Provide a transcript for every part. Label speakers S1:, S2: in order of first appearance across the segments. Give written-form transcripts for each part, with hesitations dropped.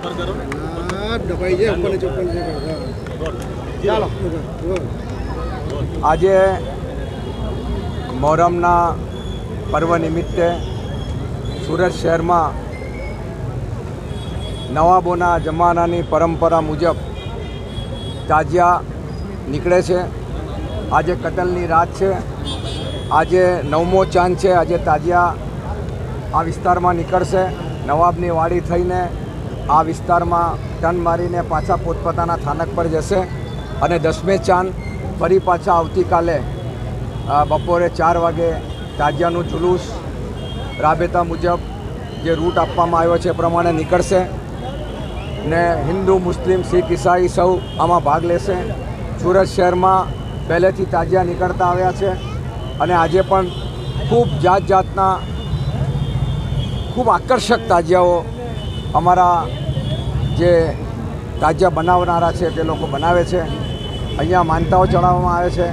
S1: દબાઈ જાય ઉપર ચાલો
S2: આજે મોહરમના પર્વ નિમિત્તે સુરત શહેરમાં નવાબોના જમાનાની પરંપરા મુજબ તાજિયા નીકળે છે. આજે કતલની રાત છે. આજે 9મો ચાંદ છે. આજે તાજિયા આ વિસ્તારમાં નીકળશે. નવાબની વાડી થઈને આ વિસ્તારમાં ટન મારીને પાછા પોતપોતાના સ્થાનક પર જશે અને 10મે ચાંદ ફરી પાછા આવતીકાલે બપોરે 4 વાગે તાજિયાનું જુલુસ રાબેતા મુજબ જે રૂટ આપવામાં આવ્યો છે એ પ્રમાણે નીકળશે ને હિન્દુ મુસ્લિમ શીખ ઈસાઈ સૌ આમાં ભાગ લેશે. સુરત શહેરમાં પહેલેથી તાજિયા નીકળતા આવ્યા છે અને આજે પણ ખૂબ જાતના ખૂબ આકર્ષક તાજિયાઓ અમારા જે તાજિયા બનાવનારા છે તે લોકો બનાવે છે. અહીંયા માનતાઓ ચડાવવામાં આવે છે.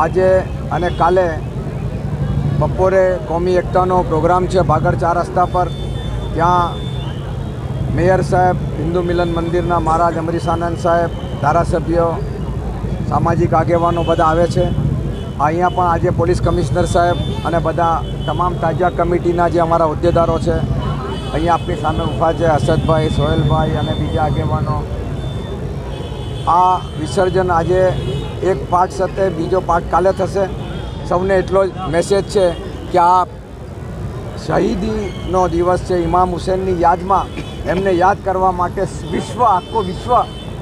S2: આજે અને કાલે બપોરે કોમી એકતાનો પ્રોગ્રામ છે ભાગળ 4 રસ્તા પર. ત્યાં મેયર સાહેબ, હિન્દુ મિલન મંદિરના મહારાજ અમરીશાનંદ સાહેબ, ધારાસભ્યો, સામાજિક આગેવાનો બધા આવે છે. અહીંયા પણ આજે પોલીસ કમિશનર સાહેબ અને બધા તમામ તાજિયા કમિટીના જે અમારા હોદ્દેદારો છે અહીંયા આપણી સામે ઊભા છે, અસદભાઈ, સોહેલભાઈ અને બીજા આગેવાનો. આ વિસર્જન આજે એક પાઠ સાથે બીજો પાઠ કાલે થશે. સૌને એટલો જ મેસેજ છે કે આ શહીદીનો દિવસ છે. ઇમામ હુસેનની યાદમાં એમને યાદ કરવા માટે આખો વિશ્વ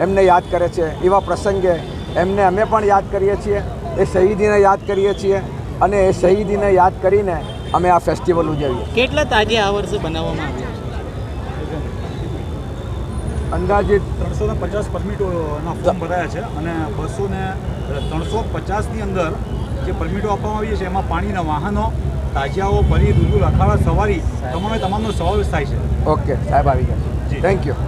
S2: એમને યાદ કરે છે. એવા પ્રસંગે એમને અમે પણ યાદ કરીએ છીએ, એ શહીદીને યાદ કરીએ છીએ અને એ શહીદીને યાદ કરીને અમે આ ફેસ્ટિવલ ઉજવીએ.
S3: કેટલા તાજિયા આ વર્ષે બનાવવામાં આવ્યા છે?
S2: અંદાજિત
S4: 350 પરમિટોના ફોર્મ ભરાયા છે અને 350ની અંદર જે પરમિટો આપવામાં આવી છે એમાં પાણીના વાહનો, તાજિયાઓ, પરી, દૂધુ, રખાડા, સવારી તમામનો સમાવેશ થાય છે.
S2: ઓકે સાહેબ, આવી ગયા. Thank you.